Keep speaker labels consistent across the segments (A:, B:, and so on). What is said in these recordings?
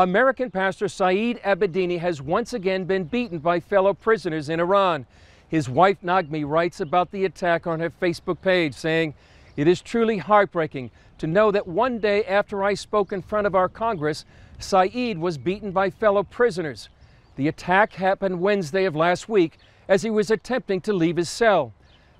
A: American pastor Saeed Abedini has once again been beaten by fellow prisoners in Iran. His wife Nagmi writes about the attack on her Facebook page, saying, "It is truly heartbreaking to know that one day after I spoke in front of our Congress, Saeed was beaten by fellow prisoners. The attack happened Wednesday of last week as he was attempting to leave his cell.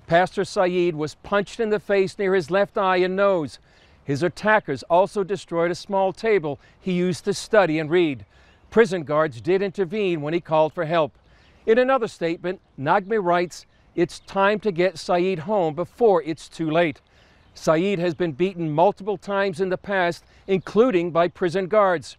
A: Pastor Saeed was punched in the face near his left eye and nose. His attackers also destroyed a small table he used to study and read. Prison guards did intervene when he called for help." In another statement, Nagmi writes, "It's time to get Saeed home before it's too late." Saeed has been beaten multiple times in the past, including by prison guards.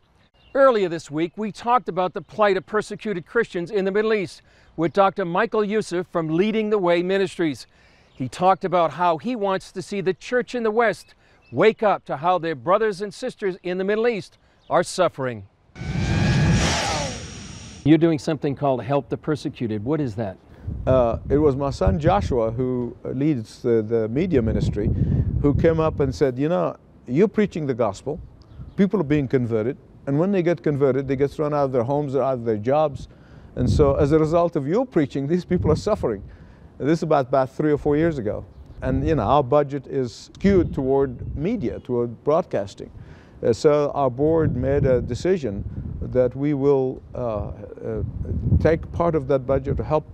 A: Earlier this week, we talked about the plight of persecuted Christians in the Middle East with Dr. Michael Youssef from Leading the Way Ministries. He talked about how he wants to see the church in the West wake up to how their brothers and sisters in the Middle East are suffering. You're doing something called Help the Persecuted. What is that?
B: It was my son Joshua, who leads the media ministry, who came up and said, "You know, you're preaching the gospel, people are being converted, and when they get converted, they get thrown out of their homes or out of their jobs. And so as a result of your preaching, these people are suffering." This is about 3 or 4 years ago. And you know, our budget is skewed toward media, toward broadcasting. So our board made a decision that we will take part of that budget to help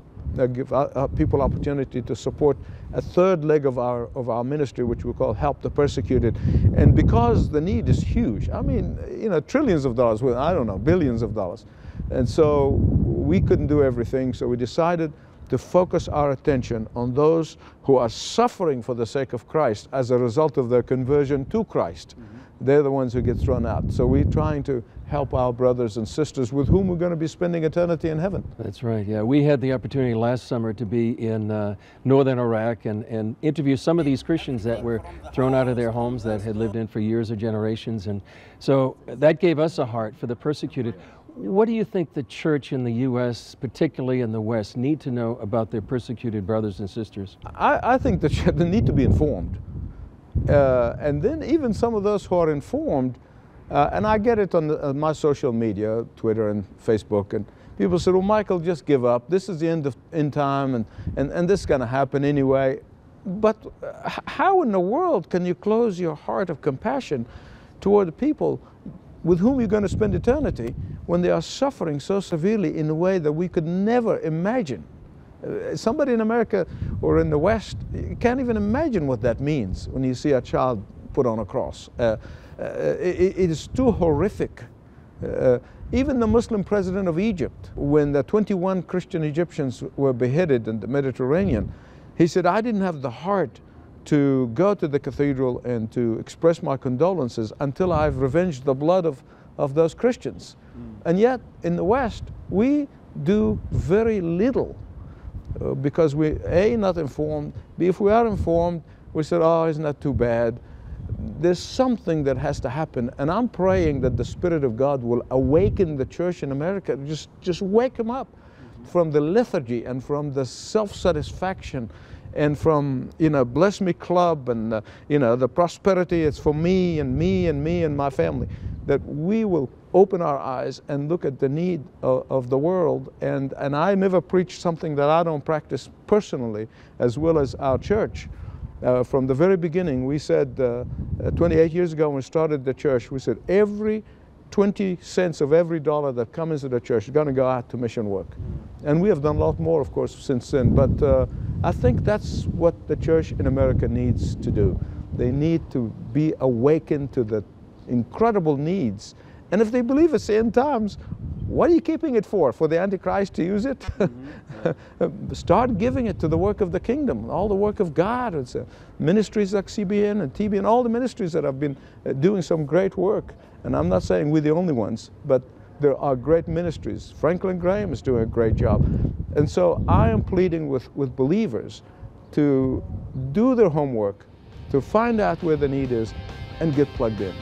B: give people opportunity to support a third leg of our ministry, which we call Help the Persecuted. And because the need is huge, I mean, you know, trillions of dollars, well, I don't know, billions of dollars. And so we couldn't do everything, so we decided to focus our attention on those who are suffering for the sake of Christ as a result of their conversion to Christ. They're the ones who get thrown out. So we're trying to help our brothers and sisters with whom we're going to be spending eternity in heaven.
A: That's right, yeah. We had the opportunity last summer to be in northern Iraq and interview some of these Christians that were thrown out of their homes that had lived in for years or generations. And so that gave us a heart for the persecuted. What do you think the church in the U.S., particularly in the West, need to know about their persecuted brothers and sisters?
B: I think that they need to be informed. And then even some of those who are informed, and I get it on my social media, Twitter and Facebook, and people say, "Well, Michael, just give up. This is the end time, and this is going to happen anyway." But how in the world can you close your heart of compassion toward the people with whom you're going to spend eternity when they are suffering so severely in a way that we could never imagine? Somebody in America or in the West, you can't even imagine what that means when you see a child put on a cross. It is too horrific. Even the Muslim president of Egypt, when the 21 Christian Egyptians were beheaded in the Mediterranean, he said, "I didn't have the heart to go to the cathedral and to express my condolences until I've revenged the blood of those Christians." And yet, in the West, we do very little because we, A, not informed, B, if we are informed, we said, "Oh, isn't that too bad?" There's something that has to happen, and I'm praying that the Spirit of God will awaken the church in America, just wake them up from the lethargy and from the self-satisfaction and from, you know, bless me club and, you know, the prosperity, it's for me and me and me and my family, that we will open our eyes and look at the need of the world. And I never preach something that I don't practice personally, as well as our church. From the very beginning, we said, 28 years ago when we started the church, we said every 20 cents of every dollar that comes into the church is going to go out to mission work. And we have done a lot more, of course, since then. But I think that's what the church in America needs to do. They need to be awakened to the incredible needs. And if they believe it's the end times, what are you keeping it for? For the Antichrist to use it? Start giving it to the work of the kingdom, all the work of God. It's ministries like CBN and TBN, all the ministries that have been doing some great work. And I'm not saying we're the only ones, but there are great ministries. Franklin Graham is doing a great job. And so I am pleading with believers to do their homework, to find out where the need is, and get plugged in.